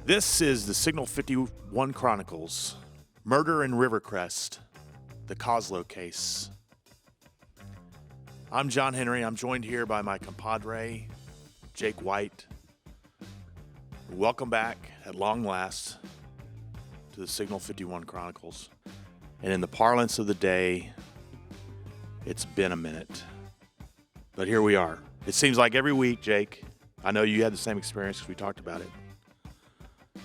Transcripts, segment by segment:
This is the Signal 51 Chronicles, Murder in Rivercrest, the Koslow case. I'm John Henry. I'm joined here by my compadre, Jake White. Welcome back, at long last, to the Signal 51 Chronicles. And in the parlance of the day, it's been a minute. But here we are. It seems like every week, Jake, I know you had the same experience because we talked about it,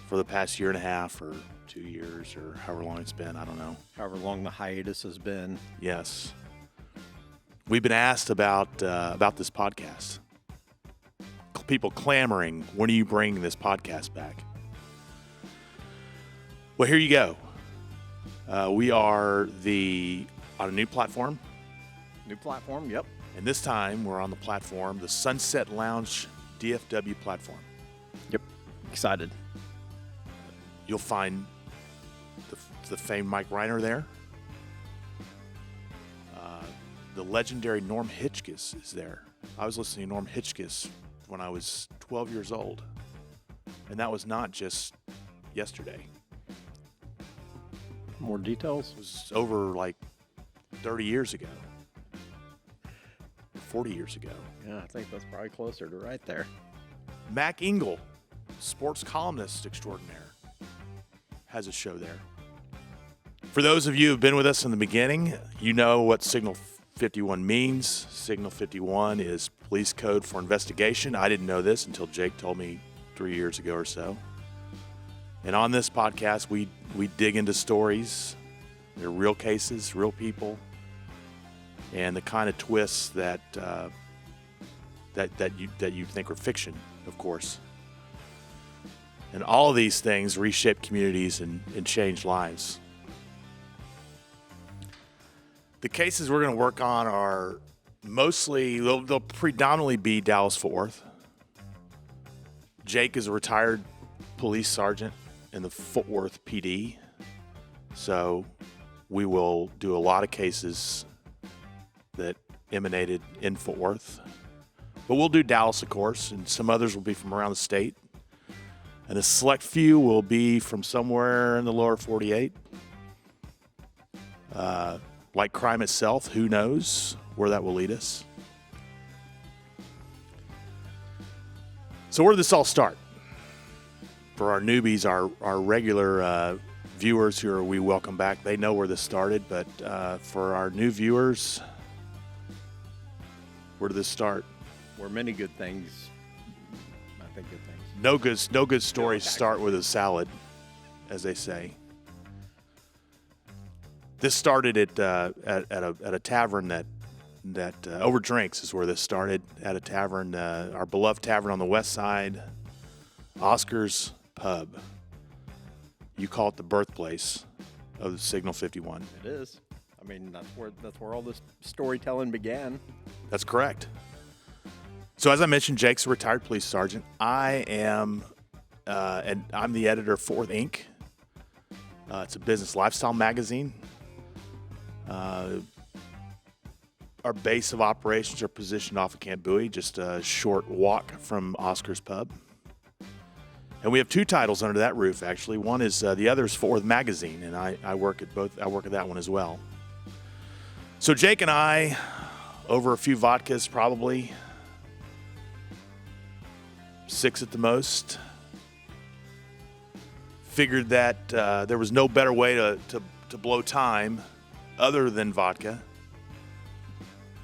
for the past year and a half or 2 years or however long it's been. I don't know. However long the hiatus has been. Yes. We've been asked about this podcast. People clamoring, when are you bringing this podcast back? Well, here you go. We are on a new platform. New platform, yep. And this time we're on the platform, the Sunset Lounge DFW platform. Yep. Excited. You'll find the famed Mike Rhyner there. The legendary Noem Hitzges is there. I was listening to Noem Hitzges when I was 12 years old. And that was not just yesterday. More details? It was over like 30 years ago. 40 years ago. Yeah, I think that's probably closer to right there. Mac Engel, sports columnist extraordinaire, has a show there. For those of you who've been with us in the beginning, you know what Signal 51 means. Signal 51 is police code for investigation. I didn't know this until Jake told me 3 years ago or so. And on this podcast, we dig into stories. They're real cases, real people, and the kind of twists that you think are fiction, of course. And all of these things reshape communities and change lives. The cases we're going to work on are they'll predominantly be Dallas-Fort Worth. Jake is a retired police sergeant in the Fort Worth PD. So we will do a lot of cases that emanated in Fort Worth. But we'll do Dallas, of course, and some others will be from around the state. And a select few will be from somewhere in the lower 48. Like crime itself, who knows where that will lead us. So where did this all start? For our newbies, our regular viewers who we welcome back, they know where this started. But for our new viewers, where did this start? Where many good things, I think good things. No good stories start with a salad, as they say. This started at a tavern that over drinks is where this started, at a tavern, our beloved tavern on the west side, Oscar's Pub. You call it the birthplace of the Signal 51. It is. I mean, that's where all this storytelling began. That's correct. So as I mentioned, Jake's a retired police sergeant. I am, and I'm the editor of Fort Worth Inc. It's a business lifestyle magazine. Our base of operations are positioned off of Camp Bowie, just a short walk from Oscar's Pub. And we have two titles under that roof, actually. One is the other is Fort Worth Magazine, and I work at both. I work at that one as well. So Jake and I, over a few vodkas, probably 6 at the most, figured that there was no better way to blow time other than vodka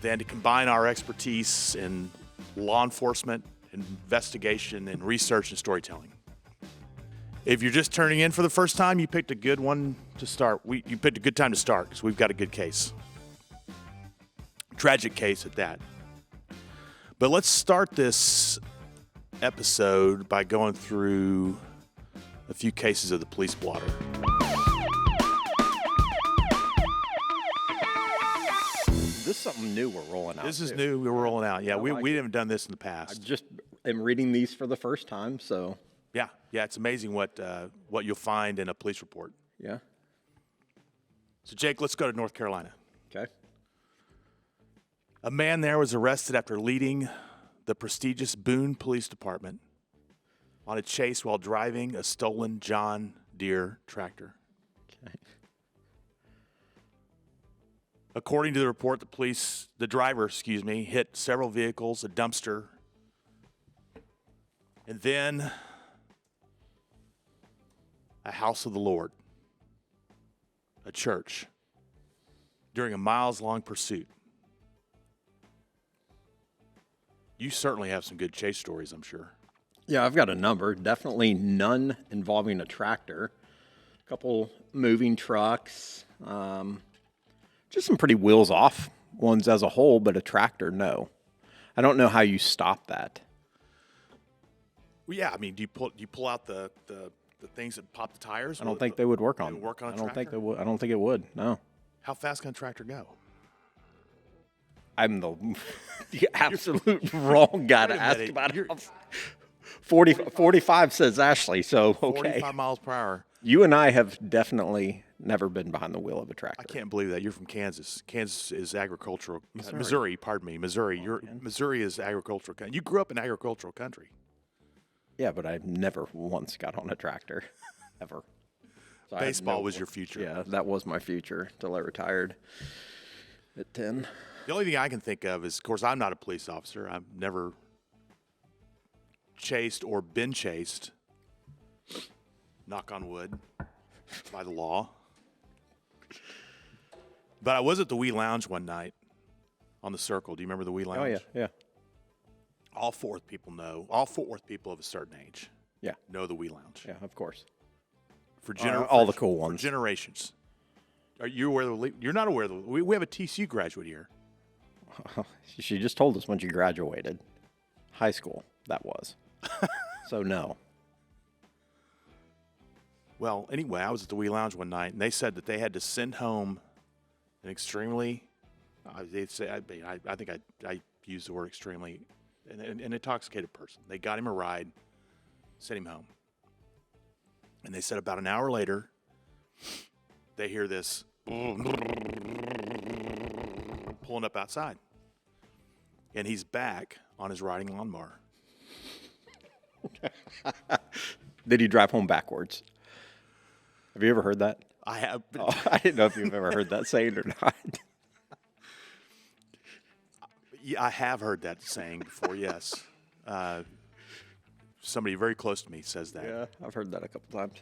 than to combine our expertise in law enforcement, investigation, and research and storytelling. If you're just turning in for the first time, you picked a good one to start. You picked a good time to start because we've got a good case. Tragic case at that. But let's start this episode by going through a few cases of the Police Blotter. This is something new we're rolling out. This is new. We're rolling out. Yeah, we haven't done this in the I past. just am reading these for the first time, so Yeah, it's amazing what you'll find in a police report. yeah. So, Jake, let's go to North Carolina. Okay. A man there was arrested after leading the prestigious Boone Police Department on a chase while driving a stolen John Deere tractor. Okay. According to the report, the driver, hit several vehicles, a dumpster, and then a house of the Lord, a church, during a miles-long pursuit. You certainly have some good chase stories, I'm sure. Yeah, I've got a number. Definitely none involving a tractor. A couple moving trucks. Just some pretty wheels off ones as a whole, but a tractor, no. I don't know how you stop that. Well, yeah, I mean, do you pull out the things that pop the tires? I don't think they would work on. They would work on a I don't think tractor? they would. I don't think it would. No. How fast can a tractor go? I'm the absolute wrong guy to Wait a ask minute, about you're- it. 45 says Ashley, so okay. 45 miles per hour. You and I have definitely never been behind the wheel of a tractor. I can't believe that. You're from Kansas. Kansas is agricultural. Missouri. Missouri, pardon me. Missouri. Missouri is agricultural country. You grew up in agricultural country. Yeah, but I never once got on a tractor, ever. So I had Baseball was your future. Yeah, that was my future until I retired at 10. The only thing I can think of is, of course, I'm not a police officer. I've never chased or been chased, knock on wood, by the law. But I was at the Wee Lounge one night on the Circle. Do you remember the Wee Lounge? Oh, yeah, yeah. All Fort Worth people of a certain age Yeah, know the Wee Lounge. yeah, of course. For all the cool For ones. generations. Are you aware of the, you're not aware of the, we have a TCU graduate here. She just told us when she graduated. High school, that was. So, no. Well, anyway, I was at the Wee Lounge one night, and they said that they had to send home an extremely, they'd say, I think I used the word extremely, an intoxicated person. They got him a ride, sent him home. And they said about an hour later, they hear this pulling up outside. And he's back on his riding lawnmower. Did he drive home backwards? Have you ever heard that? I have. Oh, I didn't know if you've ever heard that saying or not. Yeah, I have heard that saying before, yes. Somebody very close to me says that. Yeah, I've heard that a couple times.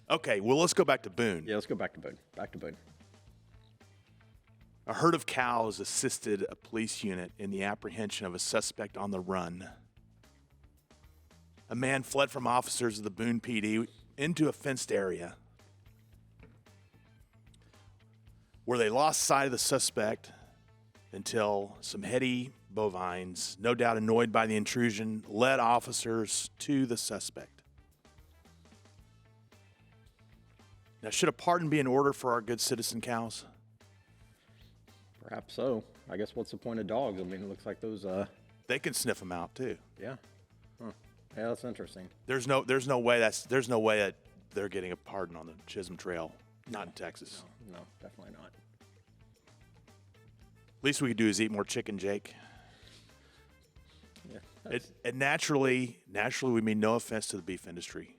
Okay, well, let's go back to Boone. Yeah, let's go back to Boone. Back to Boone. A herd of cows assisted a police unit in the apprehension of a suspect on the run. A man fled from officers of the Boone PD into a fenced area where they lost sight of the suspect until some heady bovines, no doubt annoyed by the intrusion, led officers to the suspect. Now, should a pardon be in order for our good citizen cows? Perhaps so. I guess what's the point of dogs? I mean, it looks like those, They can sniff them out too. yeah. Huh. Yeah, that's interesting. There's no way that they're getting a pardon on the Chisholm Trail. Not in Texas. No, definitely not. Least we could do is eat more chicken, Jake. Yeah. And naturally, we mean no offense to the beef industry.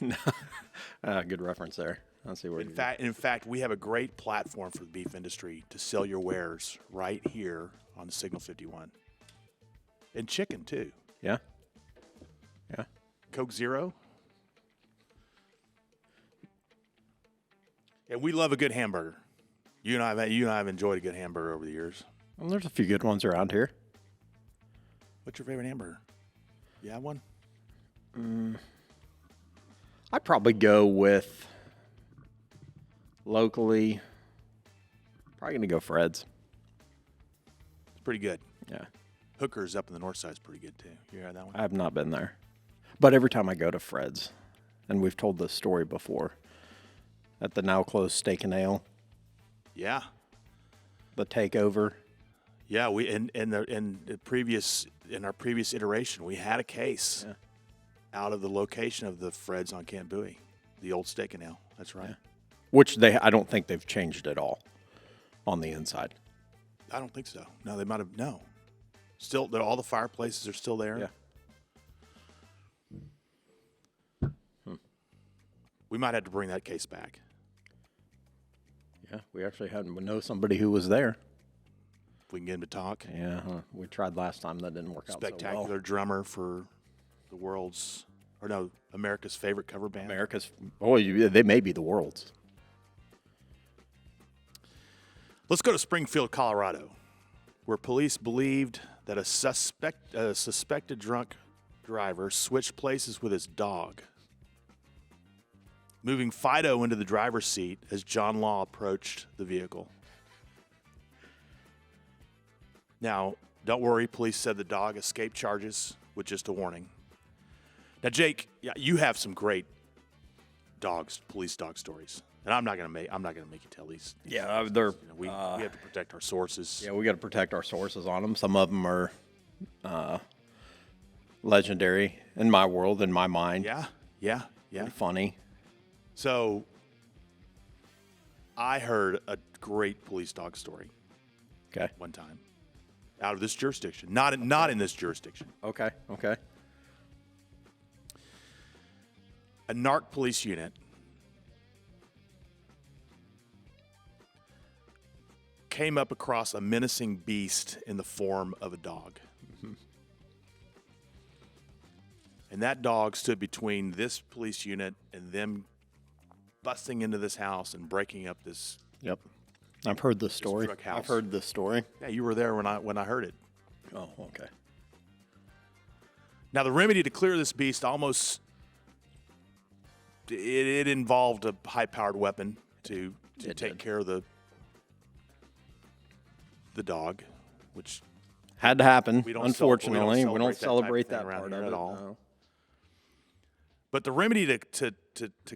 Good reference there. I'll see where In fact, we have a great platform for the beef industry to sell your wares right here on the Signal 51. And chicken too. Yeah. Yeah. Coke Zero. And we love a good hamburger. You and I have enjoyed a good hamburger over the years. Well, there's a few good ones around here. What's your favorite hamburger? You have one? I'd probably go with locally. Probably gonna go Fred's. It's pretty good. Yeah. Hooker's up in the north side is pretty good too. You had that one? I have not been there. But every time I go to Fred's, and we've told this story before, at the now closed Steak and Ale, Yeah. the takeover. Yeah, we in our previous iteration, we had a case out of the location of the Fred's on Camp Bowie, the old Steak and Ale. That's right. which I don't think they've changed at all on the inside. I don't think so. No, they might have. No. Still, all the fireplaces are still there. Yeah. We might have to bring that case back. Yeah, we actually know somebody who was there. If we can get him to talk. Yeah, we tried last time. That didn't work out so well. Spectacular drummer for the America's favorite cover band. They may be the world's. Let's go to Springfield, Colorado, where police believed that a suspected drunk driver switched places with his dog, moving Fido into the driver's seat as John Law approached the vehicle. Now, don't worry, police said the dog escaped charges with just a warning. Now, Jake, you have some great police dog stories, and I'm not gonna make you tell these. Yeah, they're we have to protect our sources. Yeah, we got to protect our sources on them. Some of them are legendary in my world, in my mind. Yeah. Pretty funny. So, I heard a great police dog story. Okay. One time, out of this jurisdiction, not in this jurisdiction. Okay. A narc police unit came up across a menacing beast in the form of a dog. Mm-hmm. And that dog stood between this police unit and them busting into this house and breaking up this. Yep. I've heard this story. I've heard this story. Yeah, you were there when I heard it. Oh, okay. Now, the remedy to clear this beast it involved a high-powered weapon to take care of the dog, which had to happen. We don't Unfortunately, we don't celebrate that part of it at all. No. But the remedy to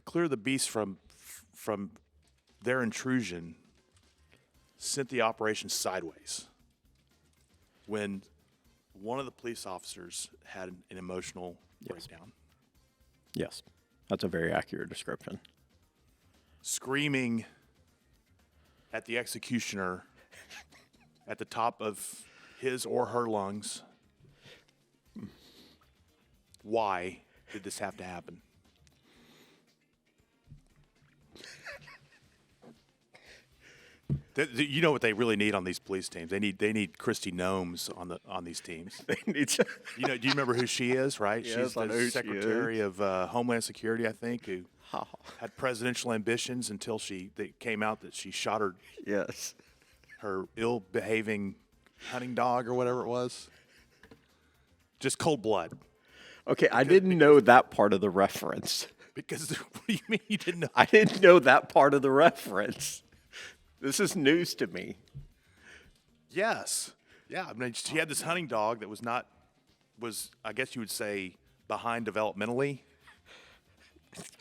clear the beast from their intrusion sent the operation sideways when one of the police officers had an emotional breakdown. Yes, that's a very accurate description. Screaming at the executioner at the top of his or her lungs. Why did this have to happen? You know what they really need on these police teams? They need Kristi Noems on these teams. They need. Do you remember who she is? Right? Yes, She's the Secretary of Homeland Security, I think, who had presidential ambitions until it came out that she shot her ill-behaving hunting dog or whatever it was. Just cold blood. Okay, I didn't know that part of the reference. Because what do you mean you didn't know? I didn't know that part of the reference. This is news to me. Yes. Yeah, I mean, she had this hunting dog that was I guess you would say, behind developmentally.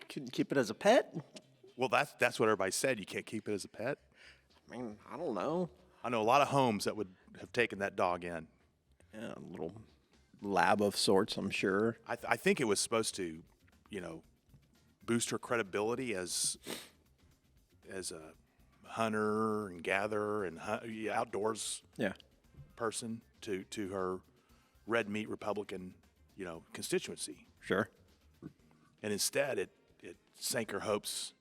Couldn't keep it as a pet? Well, that's what everybody said. You can't keep it as a pet. I mean, I don't know. I know a lot of homes that would have taken that dog in. Yeah, a little lab of sorts, I'm sure. I think it was supposed to, boost her credibility as a hunter and gatherer and outdoors person to her red meat Republican, constituency. Sure. And instead, it sank her hopes.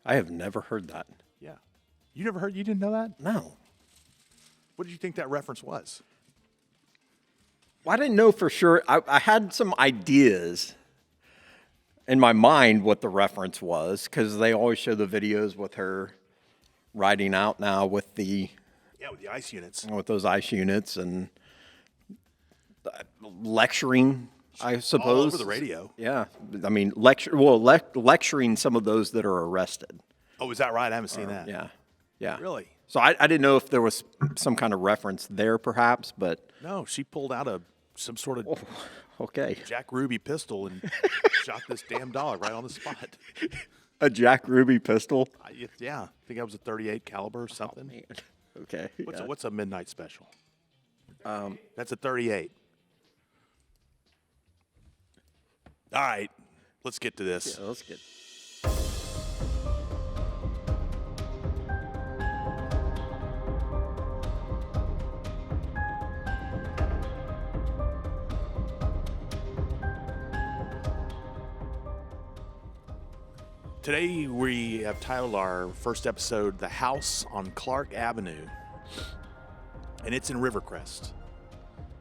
I have never heard that. Yeah. You never heard? You didn't know that? No. What did you think that reference was? Well, I didn't know for sure. I had some ideas in my mind what the reference was because they always show the videos with her riding out now with the ice units, with those ice units and lecturing. I suppose all over the radio. Yeah, I mean lecturing some of those that are arrested. Oh, is that right? I haven't seen that. Yeah. Really? So I didn't know if there was some kind of reference there, perhaps, but no, she pulled out some sort of Jack Ruby pistol and shot this damn dog right on the spot. A Jack Ruby pistol? Yeah, I think that was a .38 caliber or something. Oh, man. Okay. What's a midnight special? That's a .38. All right, let's get to this. Yeah, let's get. Today we have titled our first episode, The House on Clark Avenue, and it's in Rivercrest.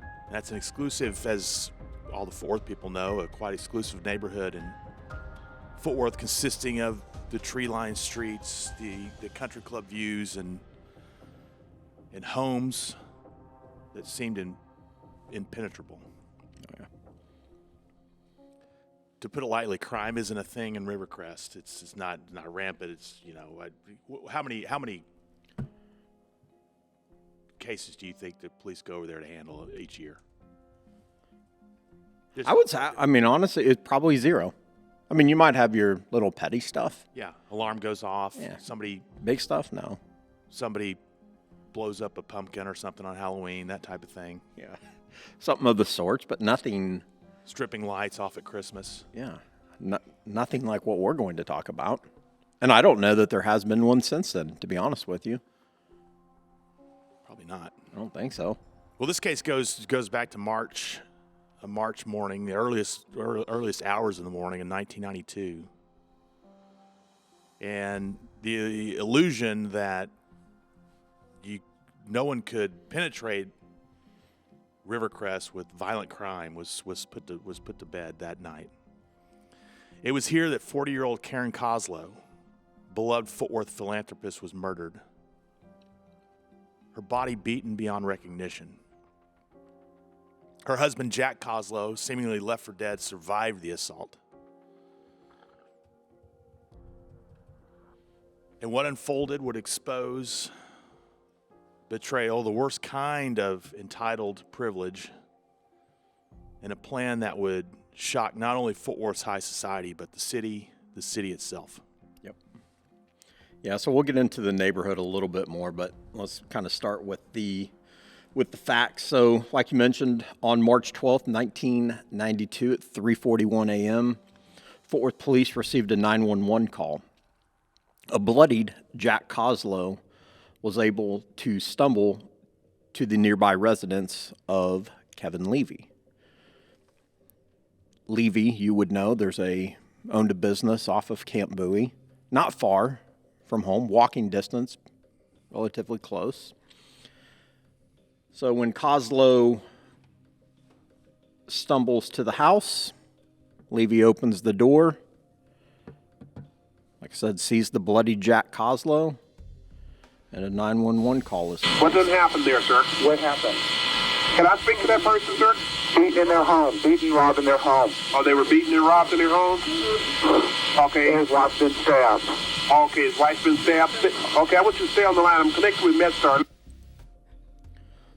And that's an exclusive, as all the Fort Worth people know, a quite exclusive neighborhood in Fort Worth, consisting of the tree-lined streets, the country club views, and homes that seemed impenetrable. Oh, yeah. To put it lightly, crime isn't a thing in Rivercrest. It's not rampant. It's, how many cases do you think the police go over there to handle each year? I would say, honestly, it's probably zero. You might have your little petty stuff. Yeah, alarm goes off. Yeah. Big stuff, no. Somebody blows up a pumpkin or something on Halloween, that type of thing. Yeah, something of the sorts, but nothing. Stripping lights off at Christmas. Yeah, nothing like what we're going to talk about. And I don't know that there has been one since then, to be honest with you. Probably not. I don't think so. Well, this case goes back to March morning, the earliest hours of the morning in 1992. And the illusion that no one could penetrate Rivercrest with violent crime was put to bed that night. It was here that 40-year-old Karen Koslow, beloved Fort Worth philanthropist, was murdered. Her body beaten beyond recognition. Her husband, Jack Koslow, seemingly left for dead, survived the assault. And what unfolded would expose betrayal, the worst kind of entitled privilege, and a plan that would shock not only Fort Worth's high society, but the city itself. Yep. Yeah, so we'll get into the neighborhood a little bit more, but let's kind of start with the facts. So, like you mentioned, on March 12th, 1992 at 3:41 a.m., Fort Worth police received a 911 call. A bloodied Jack Koslow was able to stumble to the nearby residence of Kevin Levy. Levy, you would know, owned a business off of Camp Bowie, not far from home, walking distance, relatively close. So when Koslow stumbles to the house, Levy opens the door. Like I said, sees the bloody Jack Koslow, and a 911 call is made. What done happened there, sir? What happened? Can I speak to that person, sir? Beaten in their home. Beaten, robbed in their home. Oh, they were beaten and robbed in their home? Okay. His wife's been stabbed. Okay, his wife's been stabbed. Okay, I want you to stay on the line. I'm connected with MedStar.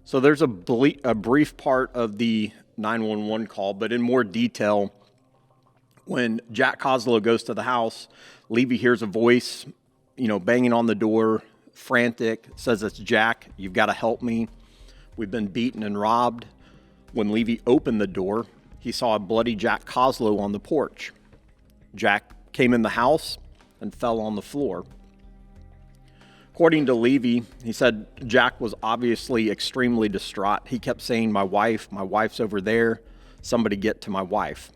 So there's a brief part of the 911 call, but in more detail, when Jack Koslow goes to the house, Levy hears a voice, banging on the door, frantic, says, "It's Jack, you've got to help me. We've been beaten and robbed." When Levy opened the door, he saw a bloody Jack Koslow on the porch. Jack came in the house and fell on the floor. According to Levy, he said Jack was obviously extremely distraught. He kept saying, my wife's over there, somebody get to my wife.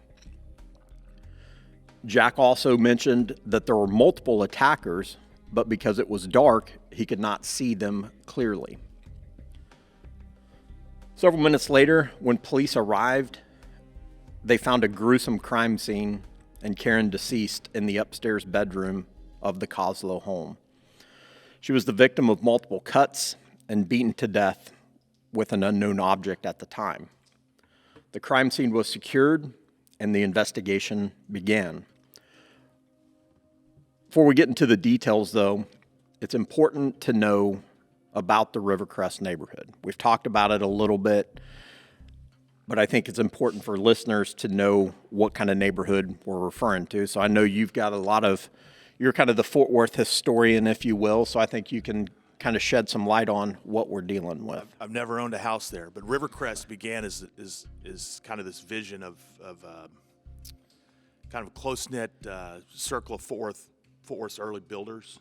Jack also mentioned that there were multiple attackers, but because it was dark, he could not see them clearly. Several minutes later, when police arrived, they found a gruesome crime scene and Karen deceased in the upstairs bedroom of the Koslow home. She was the victim of multiple cuts and beaten to death with an unknown object at the time. The crime scene was secured and the investigation began. Before we get into the details, though, it's important to know about the Rivercrest neighborhood. We've talked about it a little bit, but I think it's important for listeners to know what kind of neighborhood we're referring to. So I know you've got you're kind of the Fort Worth historian, if you will, so I think you can kind of shed some light on what we're dealing with. I've never owned a house there, but Rivercrest began as kind of this vision of kind of a close-knit circle of Fort Worth's early builders,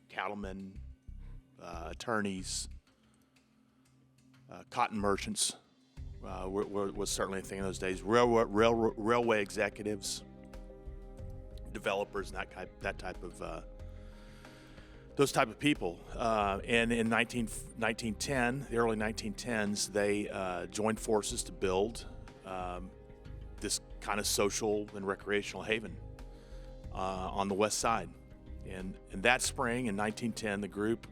cattlemen, attorneys, cotton merchants was certainly a thing in those days. Railway executives, developers and that type of those type of people. And in 1910, the early 1910s, they joined forces to build this kind of social and recreational haven on the west side. And that spring in 1910, the group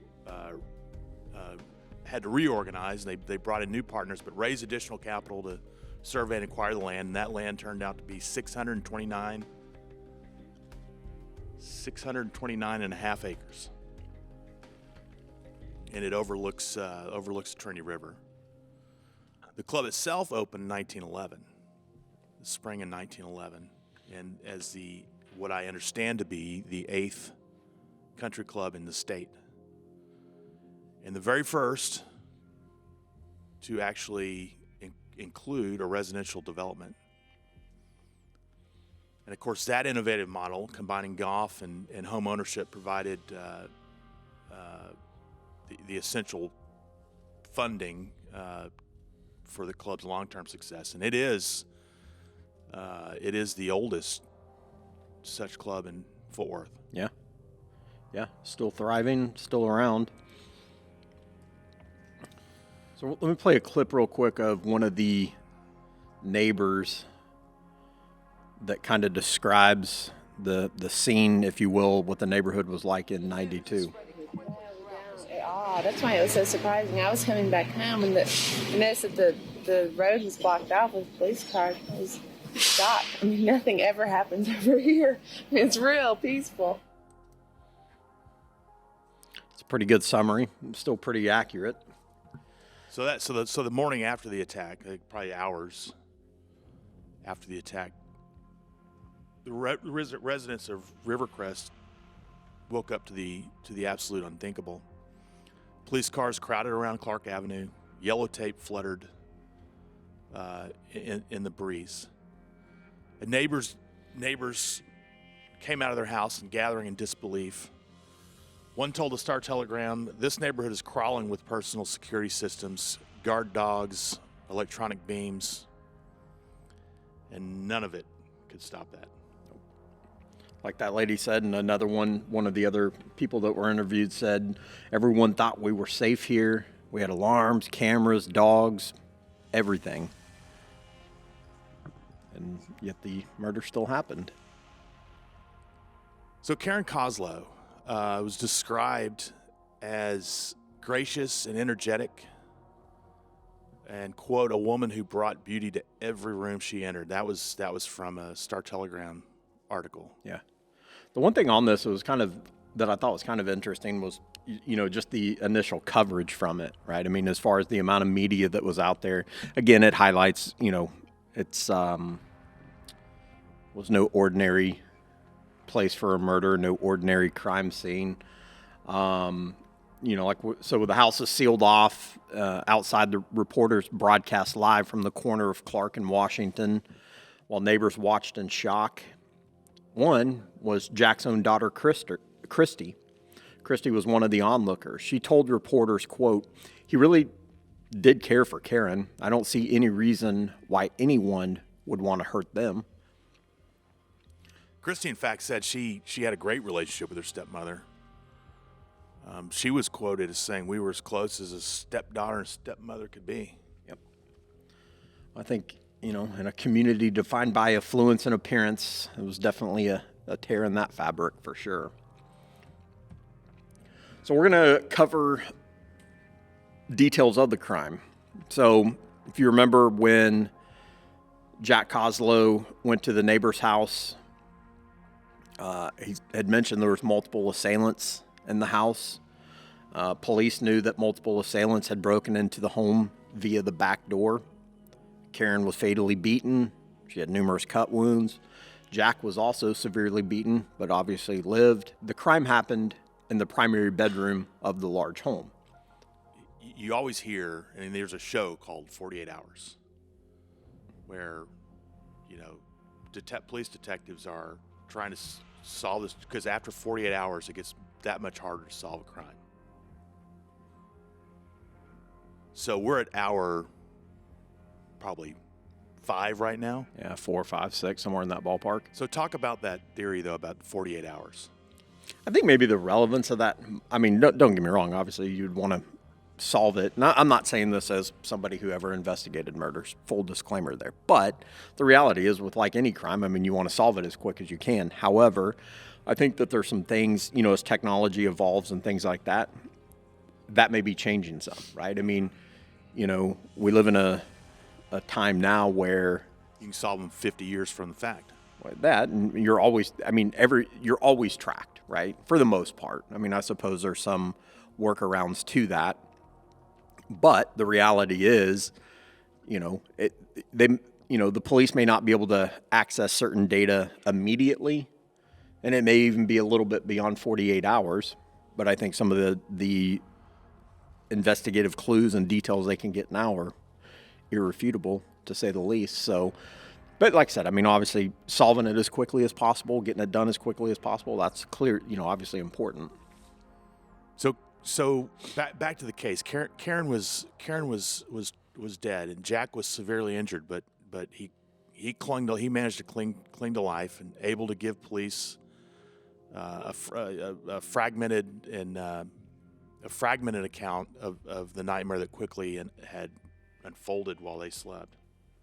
had to reorganize. They brought in new partners, but raised additional capital to survey and acquire the land. And that land turned out to be 629 and a half acres. And it overlooks the Trinity River. The club itself opened in 1911, the spring in 1911, and as what I understand to be the 8th country club in the state. And the very first to actually include a residential development. And of course, that innovative model, combining golf and home ownership, provided the essential funding for the club's long-term success. And it is the oldest such club in Fort Worth. Yeah, still thriving, still around. So let me play a clip real quick of one of the neighbors that kind of describes the scene, if you will, what the neighborhood was like in '92. That's why it was so surprising. I was coming back home and noticed that the road was blocked off with police cars. I was shocked. I mean, nothing ever happens over here. I mean, it's real peaceful. It's a pretty good summary. Still pretty accurate. So the morning after the attack, probably hours after the attack, the residents of Rivercrest woke up to the absolute unthinkable. Police cars crowded around Clark Avenue. Yellow tape fluttered in the breeze. And neighbors came out of their house and gathering in disbelief. One told the Star-Telegram, "This neighborhood is crawling with personal security systems, guard dogs, electronic beams, and none of it could stop that." Like that lady said, and another one of the other people that were interviewed said, everyone thought we were safe here. We had alarms, cameras, dogs, everything. And yet the murder still happened. So Karen Koslow was described as gracious and energetic and, quote, a woman who brought beauty to every room she entered. That was from a Star-Telegram article. Yeah. The one thing on this was that I thought was kind of interesting was, just the initial coverage from it, right? I mean, as far as the amount of media that was out there, again, it highlights, it's was no ordinary place for a murder, no ordinary crime scene. So the house is sealed off outside. The reporters broadcast live from the corner of Clark and Washington while neighbors watched in shock. One was Jack's own daughter, Kristi. Kristi was one of the onlookers. She told reporters, quote, "He really did care for Karen. I don't see any reason why anyone would want to hurt them." Kristi, in fact, said she had a great relationship with her stepmother. She was quoted as saying, "We were as close as a stepdaughter and stepmother could be." Yep. I think, in a community defined by affluence and appearance, it was definitely a tear in that fabric for sure. So we're going to cover details of the crime. So if you remember when Jack Koslow went to the neighbor's house, he had mentioned there was multiple assailants in the house. Police knew that multiple assailants had broken into the home via the back door. Karen was fatally beaten. She had numerous cut wounds. Jack was also severely beaten, but obviously lived. The crime happened in the primary bedroom of the large home. You always hear, and there's a show called 48 Hours where, police detectives are trying to solve this, because after 48 hours, it gets that much harder to solve a crime. So we're at hour probably 5 right now? Yeah, 4, 5, 6, somewhere in that ballpark. So talk about that theory, though, about 48 hours. I think maybe the relevance of that, I mean, don't get me wrong, obviously you'd want to solve it. I'm not saying this as somebody who ever investigated murders, full disclaimer there. But the reality is with like any crime, I mean, you want to solve it as quick as you can. However, I think that there's some things, you know, as technology evolves and things like that, that may be changing some, right? I mean, you know, we live in a time now where You can solve them 50 years from the fact. that, and you're always, I mean, you're always tracked, right? For the most part. I mean, I suppose there's some workarounds to that, but the reality is, you know, the police may not be able to access certain data immediately, and it may even be a little bit beyond 48 hours. But I think some of the investigative clues and details they can get now are irrefutable, to say the least. So, but like I said, I mean, obviously solving it as quickly as possible, getting it done as quickly as possible, that's clear, you know, obviously important. So back to the case. Karen was dead, and Jack was severely injured, but he managed to cling to life and able to give police a fragmented account of the nightmare that quickly had unfolded while they slept.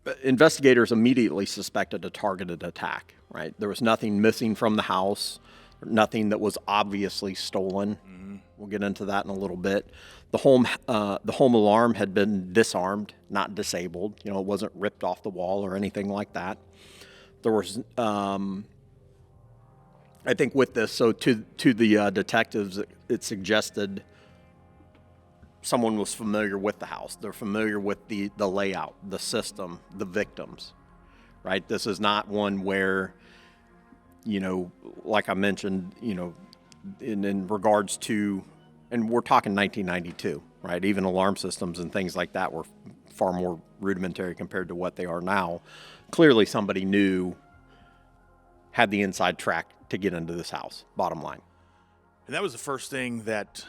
But investigators immediately suspected a targeted attack, right? There was nothing missing from the house, nothing that was obviously stolen. Mm-hmm. We'll get into that in a little bit. The home alarm had been disarmed, not disabled. You know, it wasn't ripped off the wall or anything like that. There was, I think with this, so to the detectives, it suggested someone was familiar with the house. They're familiar with the layout, the system, the victims, right? This is not one where, you know, like I mentioned, you know, in regards to, and we're talking 1992, right? Even alarm systems and things like that were far more rudimentary compared to what they are now. Clearly somebody had the inside track to get into this house, bottom line. And that was the first thing that,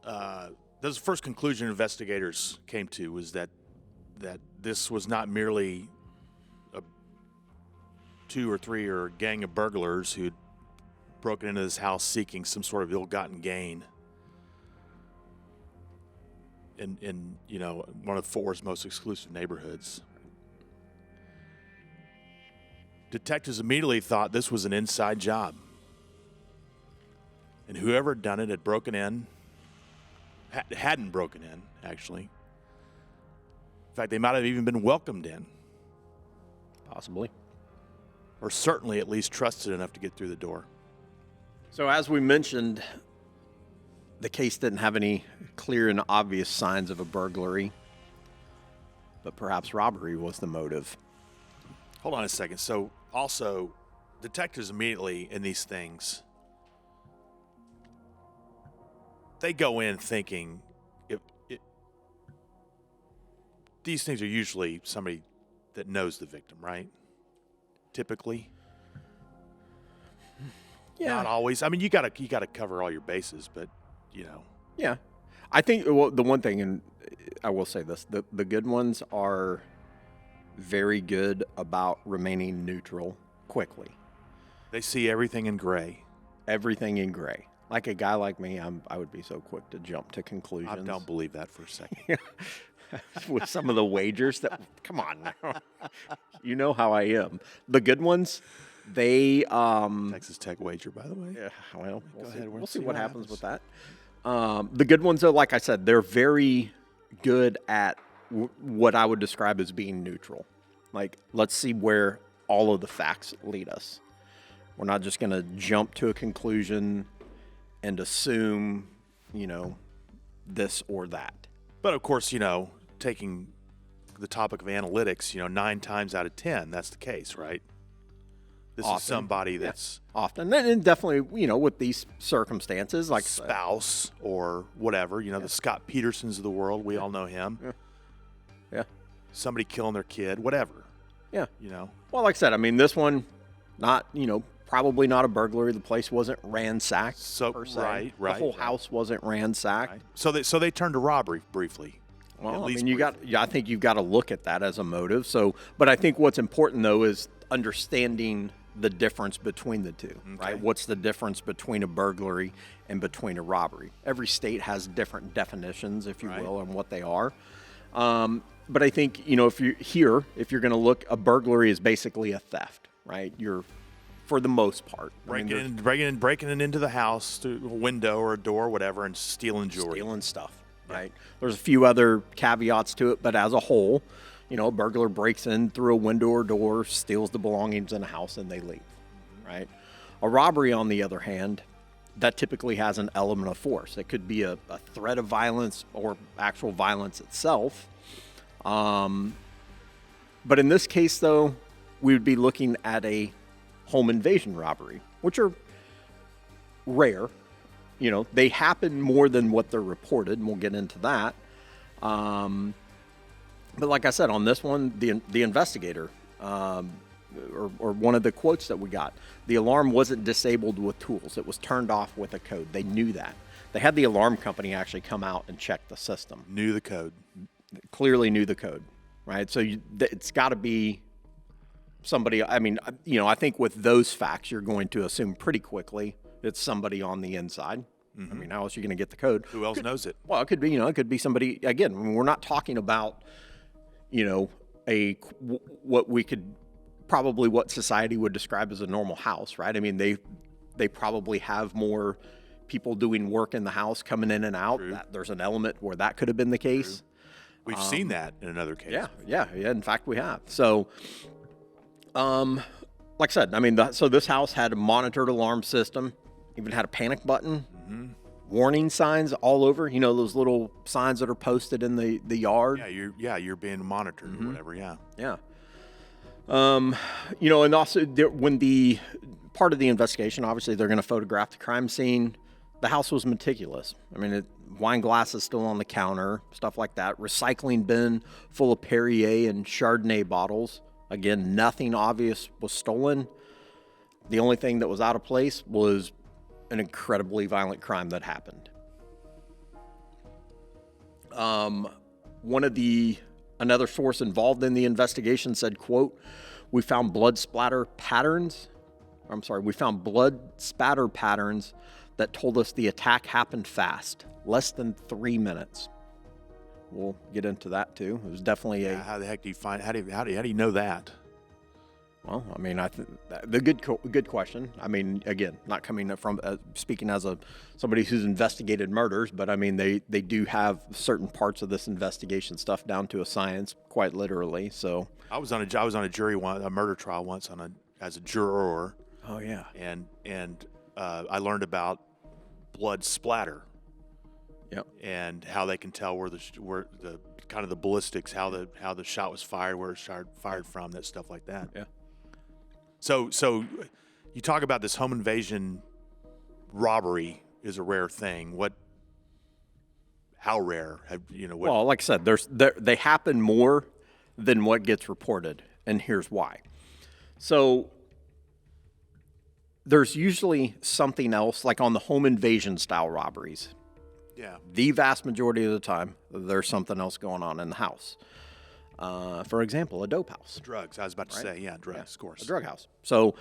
that was the first conclusion investigators came to, was that this was not merely a 2 or 3 or a gang of burglars who'd broken into this house seeking some sort of ill-gotten gain in you know, one of Fort Worth's most exclusive neighborhoods. Detectives immediately thought this was an inside job, and whoever had done it had broken in, hadn't broken in, actually. In fact, they might have even been welcomed in. Possibly. Or certainly at least trusted enough to get through the door. So as we mentioned, the case didn't have any clear and obvious signs of a burglary, but perhaps robbery was the motive. Hold on a second. So also, detectives immediately in these things, they go in thinking these things are usually somebody that knows the victim, right? Typically. Yeah. Not always. I mean, you gotta cover all your bases, but you know. Yeah. I think the one thing, and I will say this, the good ones are very good about remaining neutral quickly. They see everything in gray. Everything in gray. Like a guy like me, I would be so quick to jump to conclusions. I don't believe that for a second. With some of the wagers that, come on now. You know how I am. The good ones, they... Texas Tech wager, by the way. Yeah, well, we'll see see what what happens with that. The good ones, though, like I said, they're very good at what I would describe as being neutral. Like, let's see where all of the facts lead us. We're not just going to jump to a conclusion and assume, you know, this or that. But of course, you know, taking the topic of analytics, you know, 9 times out of 10, that's the case, right? This Often. is somebody that's often, and definitely, you know, with these circumstances, like spouse or whatever, you know, the Scott Petersons of the world, we all know him. Yeah. Somebody killing their kid, whatever. Yeah. You know. Well, like I said, I mean, this one, not, you know, probably not a burglary. The place wasn't ransacked. So per se. right. The whole house wasn't ransacked. Right. So they turned to robbery briefly. Well, I least mean, briefly. I think you've got to look at that as a motive. So, but I think what's important though is understanding the difference between the two, right? What's the difference between a burglary and between a robbery? Every state has different definitions, if you will, on what they are. But I think, if you're going to look, a burglary is basically a theft, right? For the most part. Breaking it into the house through a window or a door, whatever, and stealing jewelry. Stealing stuff, right? There's a few other caveats to it, but as a whole, a burglar breaks in through a window or door, steals the belongings in a house, and they leave, right? A robbery, on the other hand, that typically has an element of force. It could be a threat of violence or actual violence itself. But in this case, though, we would be looking at a home invasion robbery, which are rare. They happen more than what they're reported, and we'll get into that. But like I said, on this one, the investigator, or one of the quotes that we got, the alarm wasn't disabled with tools. It was turned off with a code. They knew that. They had the alarm company actually come out and check the system. Knew the code. Clearly knew the code, right? So it's got to be somebody. I mean, I think with those facts, you're going to assume pretty quickly it's somebody on the inside. I mean, how else are you going to get the code? Who else knows it? Well, it could be, it could be somebody. Again, I mean, we're not talking about, what society would describe as a normal house, right? I mean, they probably have more people doing work in the house, coming in and out. There's an element where that could have been the case. True. We've seen that in another case. Yeah. In fact, we have. So, like I said, I mean, so this house had a monitored alarm system, even had a panic button, warning signs all over. Those little signs that are posted in the yard. You're being monitored or whatever. Yeah. And also when the part of the investigation, obviously they're going to photograph the crime scene. The house was meticulous. I mean, wine glasses still on the counter, stuff like that. Recycling bin full of Perrier and Chardonnay bottles. Again, nothing obvious was stolen. The only thing that was out of place was an incredibly violent crime that happened. Another source involved in the investigation said, quote, we found blood spatter patterns that told us the attack happened fast, less than 3 minutes. We'll get into that too. It was definitely How the heck do you find? How do you know that? Well, I mean, the good question. I mean, again, not coming from speaking as somebody who's investigated murders, but I mean, they do have certain parts of this investigation stuff down to a science, quite literally. So I was on a jury a murder trial once as a juror. Oh yeah. And I learned about blood splatter. Yep. And how they can tell where the kind of the ballistics, how the shot was fired, where it fired from, that stuff like that. Yeah. So you talk about this home invasion robbery is a rare thing. How rare? Well, like I said, they happen more than what gets reported, and here's why. So there's usually something else, like on the home invasion style robberies. Yeah. The vast majority of the time, there's something else going on in the house. For example, a dope house. Drugs. I was about to say, drugs, of course. A drug house. So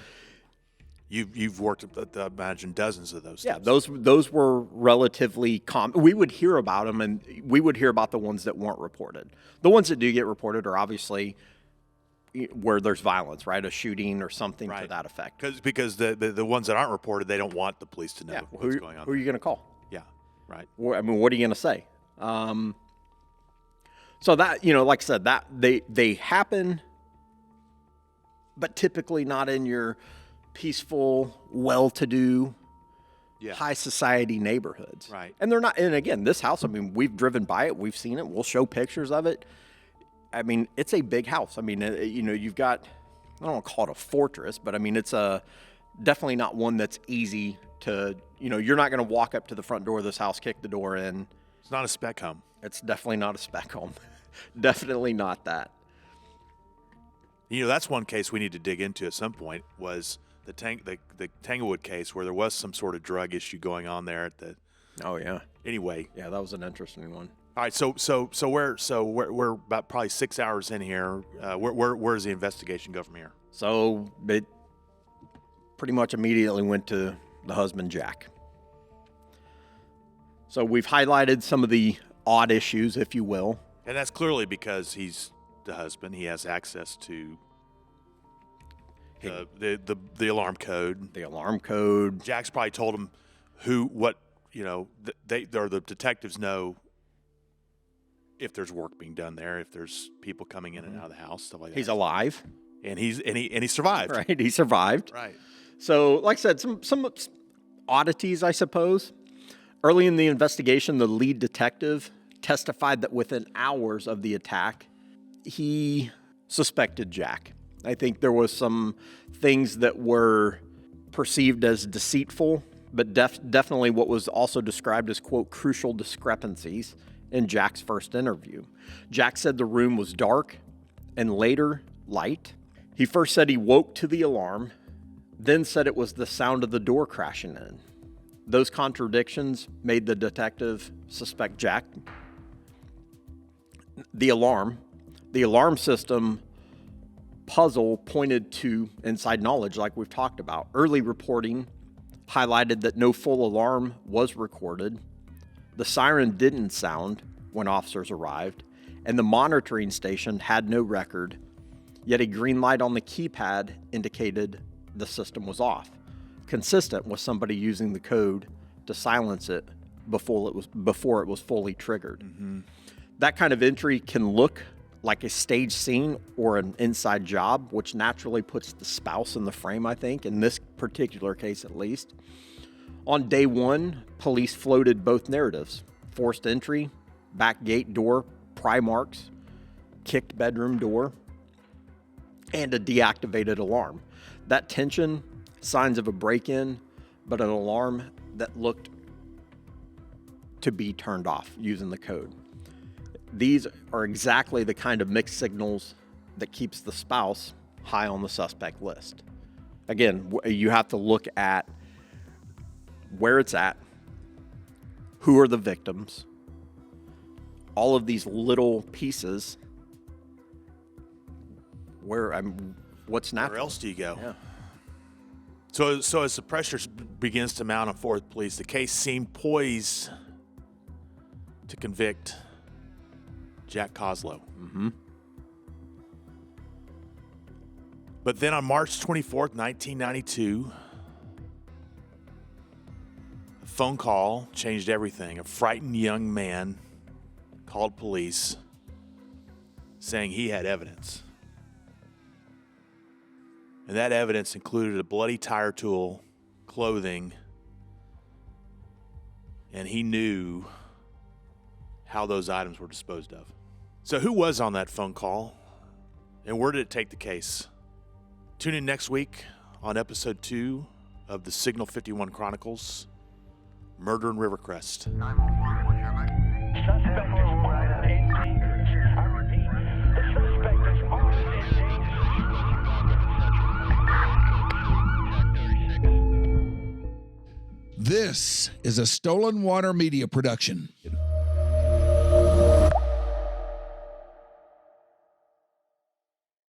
you've worked at, I imagine, dozens of those. Yeah, things. those were relatively common. We would hear about them, and we would hear about the ones that weren't reported. The ones that do get reported are obviously where there's violence, right? A shooting or something to that effect. Because the ones that aren't reported, they don't want the police to know what's going on. Who are you going to call? Yeah, right. I mean, what are you going to say? So that, like I said, that they happen, but typically not in your peaceful, well-to-do, high society neighborhoods. Right. And they're not, and again, this house, I mean, we've driven by it, we've seen it, we'll show pictures of it. I mean, it's a big house. I mean, you've got, I don't want to call it a fortress, but I mean, it's definitely not one that's easy to, you're not going to walk up to the front door of this house, kick the door in. It's not a spec home. It's definitely not a spec home. Definitely not that. That's one case we need to dig into at some point, was the Tanglewood case, where there was some sort of drug issue going on there at the. Oh yeah. Anyway. Yeah, that was an interesting one. All right, we're about probably 6 hours in here. Where does the investigation go from here? So it pretty much immediately went to the husband, Jack. So we've highlighted some of the odd issues, if you will. And that's clearly because he's the husband. He has access to the alarm code. The alarm code. Jack's probably told him the detectives know if there's work being done there, if there's people coming in and out of the house, stuff like that. He's alive. And he survived. Right, he survived. Right. So, like I said, some oddities, I suppose. Early in the investigation, the lead detective testified that within hours of the attack, he suspected Jack. I think there was some things that were perceived as deceitful, but definitely what was also described as, quote, crucial discrepancies in Jack's first interview. Jack said the room was dark and later light. He first said he woke to the alarm, then said it was the sound of the door crashing in. Those contradictions made the detective suspect Jack. The alarm system puzzle pointed to inside knowledge, like we've talked about. Early reporting highlighted that no full alarm was recorded. The siren didn't sound when officers arrived, and the monitoring station had no record, yet a green light on the keypad indicated the system was off, consistent with somebody using the code to silence it before it was fully triggered. Mm-hmm. That kind of entry can look like a stage scene or an inside job, which naturally puts the spouse in the frame, I think, in this particular case at least. On day one, police floated both narratives: forced entry, back gate door, pry marks, kicked bedroom door, and a deactivated alarm. That tension, signs of a break-in, but an alarm that looked to be turned off using the code. These are exactly the kind of mixed signals that keeps the spouse high on the suspect list. Again, you have to look at where it's at, who are the victims, all of these little pieces. What's natural? Where else do you go? Yeah. So as the pressure begins to mount on Fort Police, the case seemed poised to convict Jack Koslow. Mm-hmm. But then on March 24th, 1992, a phone call changed everything. A frightened young man called police saying he had evidence. And that evidence included a bloody tire tool, clothing, and he knew how those items were disposed of. So who was on that phone call, and where did it take the case? Tune in next week on episode 2 of the Signal 51 Chronicles, Murder in Rivercrest. This is a Stolen Water Media production.